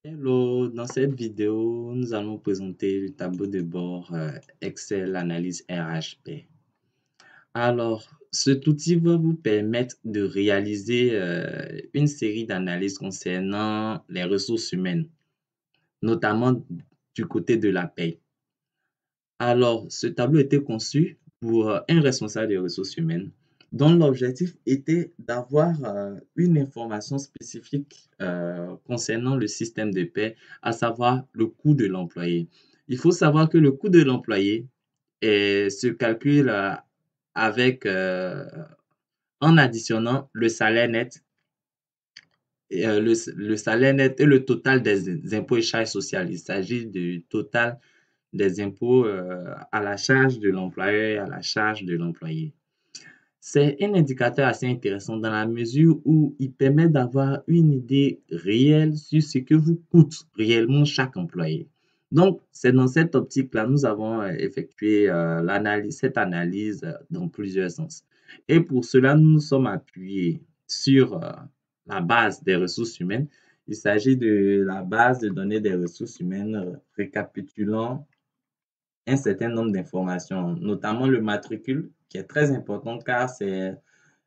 Hello, dans cette vidéo, nous allons présenter le tableau de bord Excel Analyse RHP. Alors, cet outil va vous permettre de réaliser une série d'analyses concernant les ressources humaines, notamment du côté de la paie. Alors, ce tableau était conçu pour un responsable des ressources humaines dont l'objectif était d'avoir une information spécifique concernant le système de paie, à savoir le coût de l'employé. Il faut savoir que le coût de l'employé se calcule avec, en additionnant le salaire net, le salaire net et le total des impôts et charges sociales. Il s'agit du total des impôts à la charge de l'employeur et à la charge de l'employé. C'est un indicateur assez intéressant dans la mesure où il permet d'avoir une idée réelle sur ce que vous coûte réellement chaque employé. Donc, c'est dans cette optique-là, nous avons effectué cette analyse dans plusieurs sens. Et pour cela, nous nous sommes appuyés sur la base des ressources humaines. Il s'agit de la base de données des ressources humaines récapitulant un certain nombre d'informations, notamment le matricule, qui est très important car c'est,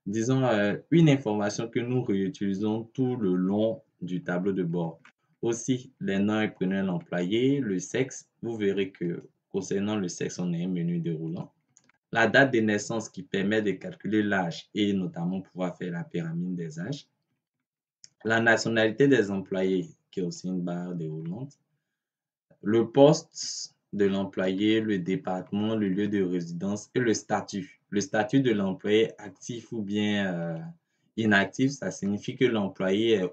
disons, une information que nous réutilisons tout le long du tableau de bord. Aussi, les noms et prénoms de l'employé, le sexe, vous verrez que concernant le sexe, on a un menu déroulant. La date de naissance qui permet de calculer l'âge et notamment pouvoir faire la pyramide des âges. La nationalité des employés, qui est aussi une barre déroulante. Le poste de l'employé, le département, le lieu de résidence et le statut. Le statut de l'employé actif ou bien inactif, ça signifie que l'employé est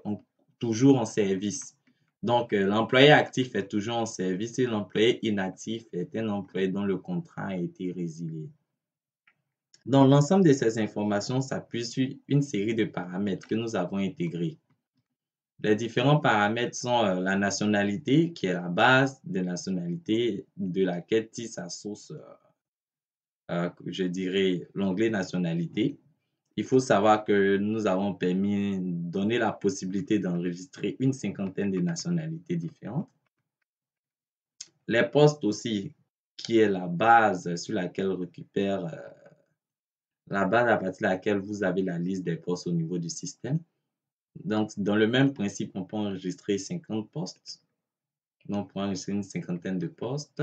toujours en service. Donc, l'employé actif est toujours en service et l'employé inactif est un employé dont le contrat a été résilié. Donc, l'ensemble de ces informations s'appuie sur une série de paramètres que nous avons intégrés. Les différents paramètres sont la nationalité, qui est la base des nationalités de laquelle tire sa source, je dirais, l'onglet nationalité. Il faut savoir que nous avons donné la possibilité d'enregistrer une cinquantaine de nationalités différentes. Les postes aussi, qui est la base sur laquelle récupère, la base à partir de laquelle vous avez la liste des postes au niveau du système. Donc, dans le même principe, on peut enregistrer 50 postes. Donc, on peut enregistrer une cinquantaine de postes.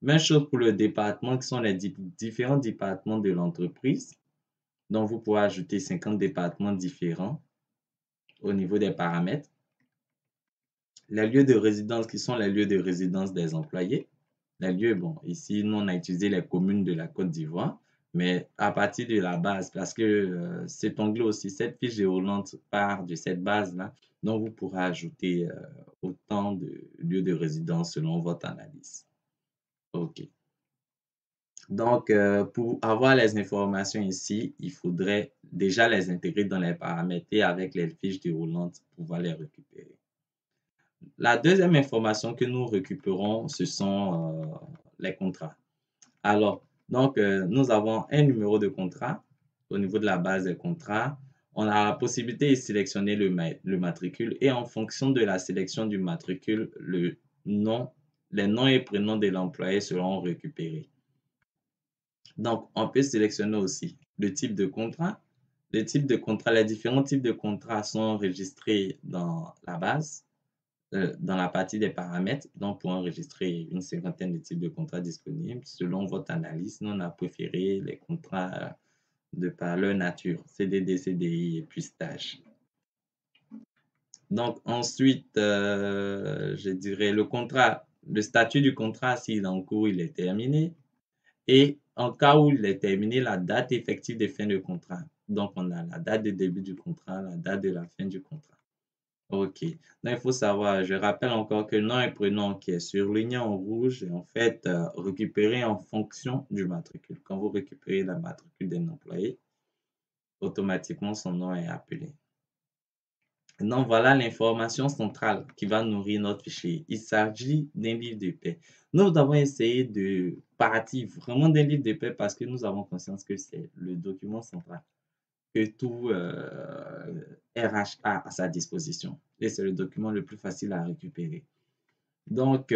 Même chose pour le département, qui sont les différents départements de l'entreprise. Donc, vous pouvez ajouter 50 départements différents au niveau des paramètres. Les lieux de résidence, qui sont les lieux de résidence des employés. Les lieux, bon, ici, nous, on a utilisé les communes de la Côte d'Ivoire, mais à partir de la base, parce que cet onglet aussi, cette fiche déroulante part de cette base-là, donc vous pourrez ajouter autant de lieux de résidence selon votre analyse. OK. Donc, pour avoir les informations ici, il faudrait déjà les intégrer dans les paramètres et avec les fiches déroulantes, pouvoir les récupérer. La deuxième information que nous récupérons, ce sont les contrats. Alors, donc, nous avons un numéro de contrat au niveau de la base des contrats. On a la possibilité de sélectionner le matricule et en fonction de la sélection du matricule, les noms et prénoms de l'employé seront récupérés. Donc, on peut sélectionner aussi le type de contrat. Les différents types de contrats sont enregistrés dans la base, dans la partie des paramètres. Donc, pour enregistrer une cinquantaine de types de contrats disponibles, selon votre analyse, nous, on a préféré les contrats de par leur nature, CDD, CDI et puis stage. Donc, ensuite, je dirais le statut du contrat, s'il est en cours, il est terminé. Et en cas où il est terminé, la date effective de fin de contrat. Donc, on a la date de début du contrat, la date de la fin du contrat. OK. Donc, il faut savoir, je rappelle encore que nom et prénom qui est surligné en rouge est en fait récupéré en fonction du matricule. Quand vous récupérez la matricule d'un employé, automatiquement son nom est appelé. Donc, voilà l'information centrale qui va nourrir notre fichier. Il s'agit d'un livre de paie. Nous avons essayé de partir vraiment d'un livre de paie parce que nous avons conscience que c'est le document central que tout RH a à sa disposition. et c'est le document le plus facile à récupérer. Donc,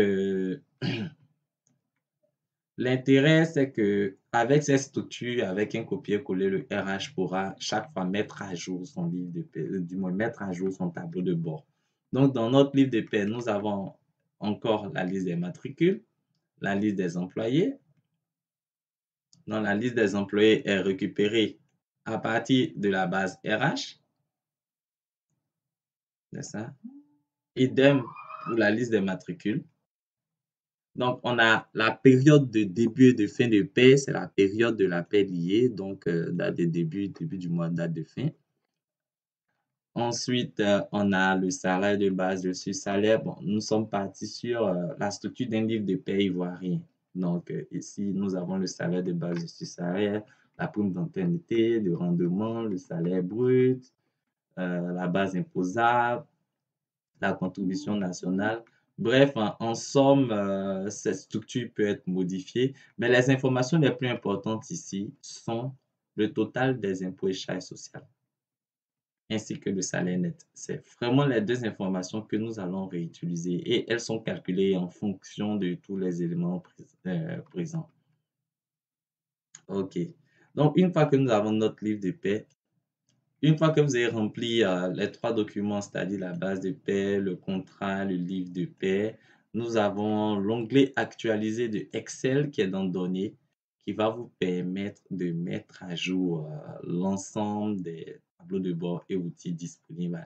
l'intérêt, c'est que avec cette structure, avec un copier-coller, le RH pourra chaque fois mettre à jour son livre de paie, du moins mettre à jour son tableau de bord. Donc, dans notre livre de paie, nous avons encore la liste des matricules, la liste des employés. Donc, la liste des employés est récupérée à partir de la base RH. C'est ça. Idem pour la liste des matricules. Donc, on a la période de début et de fin de paie, c'est la période de la paie liée, donc date de début, début du mois, date de fin. Ensuite, on a le salaire de base, le sur-salaire. Bon, nous sommes partis sur la structure d'un livre de paie ivoirien. Donc, ici, nous avons le salaire de base, le sur-salaire, la prime d'ancienneté, le rendement, le salaire brut, la base imposable, la contribution nationale. Bref, en somme, cette structure peut être modifiée, mais les informations les plus importantes ici sont le total des impôts et charges sociales ainsi que le salaire net. C'est vraiment les deux informations que nous allons réutiliser et elles sont calculées en fonction de tous les éléments présents. OK. Donc, une fois que nous avons notre livre de paie, une fois que vous avez rempli les trois documents, c'est-à-dire la base de paie, le contrat, le livre de paie, nous avons l'onglet actualisé de Excel qui est dans Données, qui va vous permettre de mettre à jour l'ensemble des tableaux de bord et outils disponibles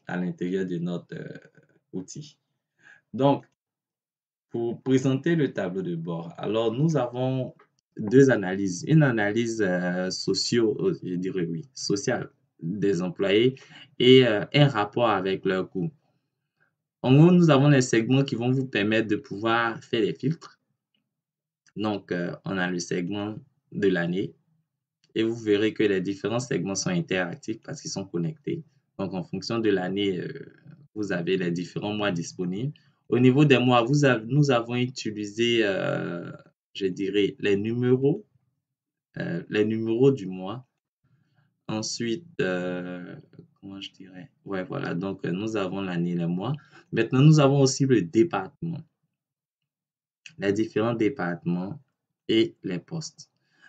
à l'intérieur de notre outil. Donc, pour présenter le tableau de bord, alors nous avons deux analyses. Une analyse je dirais oui, sociale des employés et un rapport avec leurs coûts. En gros, nous avons les segments qui vont vous permettre de pouvoir faire des filtres. Donc, on a le segment de l'année et vous verrez que les différents segments sont interactifs parce qu'ils sont connectés. Donc, en fonction de l'année, vous avez les différents mois disponibles. Au niveau des mois, nous avons utilisé, je dirais, les numéros du mois. Ensuite, comment je dirais? Ouais, voilà. Donc, nous avons l'année, les mois. Maintenant, nous avons aussi le département, les différents départements et les postes.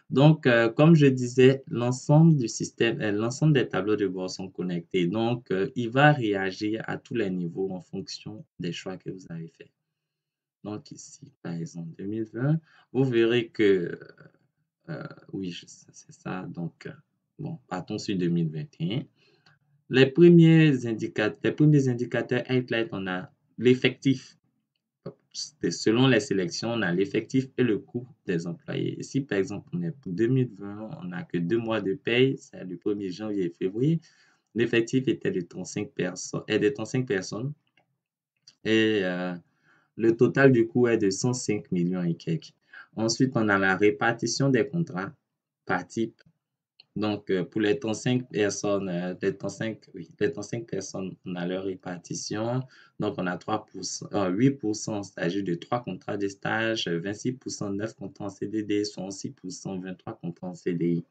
Donc, comme je disais, l'ensemble du système, l'ensemble des tableaux de bord sont connectés. Donc, il va réagir à tous les niveaux en fonction des choix que vous avez faits. Donc, ici, par exemple, 2020, vous verrez que, oui, c'est ça. Donc, bon, partons sur 2021. Les premiers indicateurs highlight, on a l'effectif. Selon les sélections, on a l'effectif et le coût des employés. Ici, par exemple, on est pour 2020, on n'a que 2 mois de paye, c'est le 1er janvier et février. L'effectif était de 35 personnes et le total du coût est de 105 millions et quelques. Ensuite, on a la répartition des contrats par type. Donc, pour les 35 personnes, les 35 personnes, on a leur répartition. Donc, on a 3%, 8%, c'est-à-dire de 3 contrats de stage, 26%, 9 contrats en CDD, 66%, 23 contrats en CDI.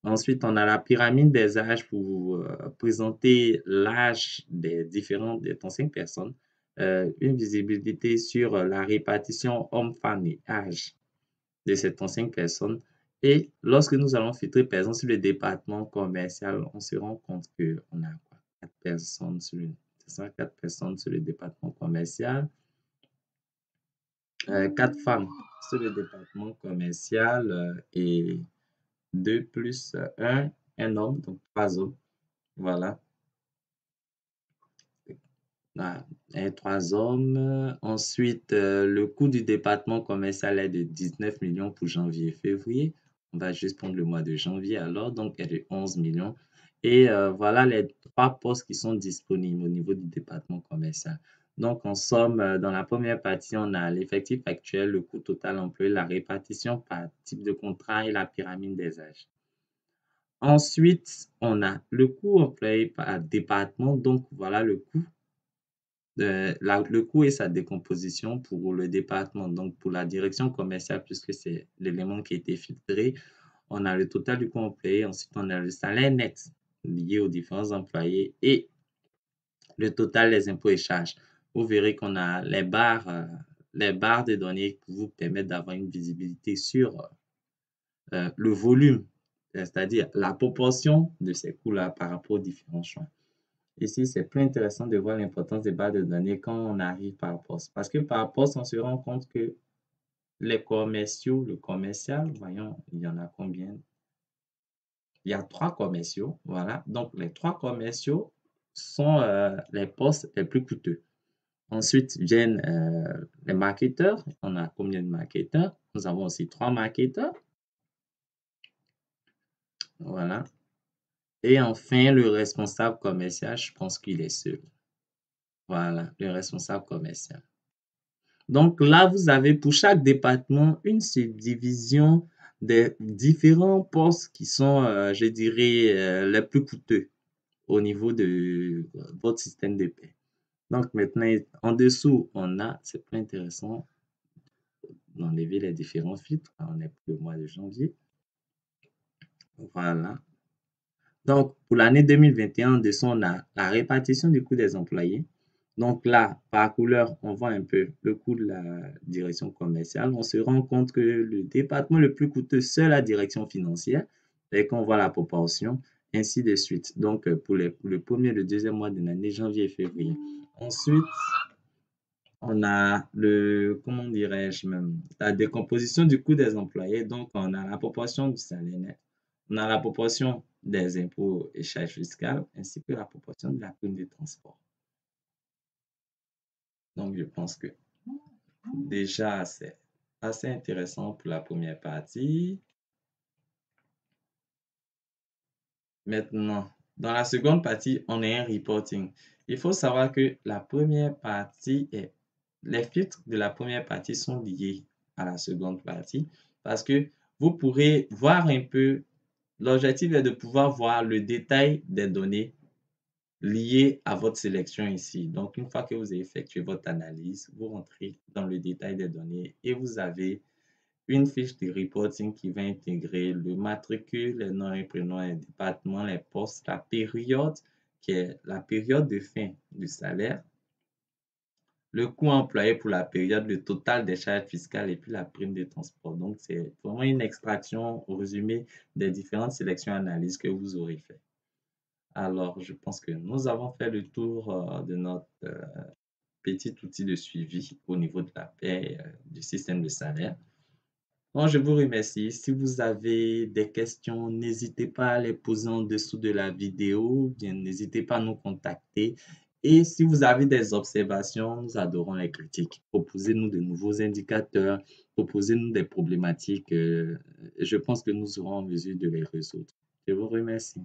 Ensuite, on a la pyramide des âges pour présenter l'âge des 35 personnes. Une visibilité sur la répartition hommes-femmes et âge de ces 35 personnes. Et lorsque nous allons filtrer, par exemple, sur le département commercial, on se rend compte qu'on a 4 personnes sur le département commercial, 4 femmes sur le département commercial et 2 plus 1 homme, donc 3 hommes. Voilà. Et 3 hommes. Ensuite, le coût du département commercial est de 19 millions pour janvier et février. On va juste prendre le mois de janvier alors, donc elle est de 11 millions. Et voilà les 3 postes qui sont disponibles au niveau du département commercial. Donc, en somme, dans la première partie, on a l'effectif actuel, le coût total employé, la répartition par type de contrat et la pyramide des âges. Ensuite, on a le coût employé par département. Donc, voilà le coût le coût et sa décomposition pour le département. Donc, pour la direction commerciale, puisque c'est l'élément qui a été filtré, on a le total du coût employé. Ensuite, on a le salaire net lié aux différents employés et le total des impôts et charges. Vous verrez qu'on a les barres de données qui vous permettent d'avoir une visibilité sur le volume, c'est-à-dire la proportion de ces coûts-là par rapport aux différents champs. Ici, c'est plus intéressant de voir l'importance des barres de données quand on arrive par poste. Parce que par poste, on se rend compte que les commerciaux, le commercial, voyons, il y en a combien? Il y a 3 commerciaux, voilà. Donc, les 3 commerciaux sont les postes les plus coûteux. Ensuite viennent les marketeurs. On a combien de marketeurs? Nous avons aussi 3 marketeurs. Voilà. Et enfin, le responsable commercial, je pense qu'il est seul. Voilà, le responsable commercial. Donc là, vous avez pour chaque département une subdivision des différents postes qui sont, je dirais, les plus coûteux au niveau de votre système de paie. Donc maintenant, en dessous, on a, c'est plus intéressant d'enlever les différents filtres. On est pour le mois de janvier. Voilà. Donc, pour l'année 2021, en dessous, on a la répartition du coût des employés. Donc là, par couleur, on voit un peu le coût de la direction commerciale. On se rend compte que le département le plus coûteux, c'est la direction financière. Et qu'on voit la proportion, ainsi de suite. Donc, pour le premier et le deuxième mois de l'année, janvier et février. Ensuite, on a comment dirais-je même, la décomposition du coût des employés. Donc, on a la proportion du salaire net, on a la proportion des impôts et charges fiscales, ainsi que la proportion de la prime de transport. Donc, je pense que déjà, c'est assez intéressant pour la première partie. Maintenant, dans la seconde partie, on a un reporting. Il faut savoir que la première partie est, les filtres de la première partie sont liés à la seconde partie parce que vous pourrez voir un peu, l'objectif est de pouvoir voir le détail des données liées à votre sélection ici. Donc, une fois que vous avez effectué votre analyse, vous rentrez dans le détail des données et vous avez une fiche de reporting qui va intégrer le matricule, les noms et prénoms, les départements, les postes, la période, qui est la période de fin du salaire, le coût employé pour la période, le total des charges fiscales et puis la prime de transport. Donc, c'est vraiment une extraction au résumé des différentes sélections analyses que vous aurez fait. Alors, je pense que nous avons fait le tour de notre petit outil de suivi au niveau de la paie du système de salaire. Bon, je vous remercie. Si vous avez des questions, n'hésitez pas à les poser en dessous de la vidéo, bien n'hésitez pas à nous contacter. Et si vous avez des observations, nous adorons les critiques. Proposez-nous de nouveaux indicateurs, proposez-nous des problématiques. Je pense que nous serons en mesure de les résoudre. Je vous remercie.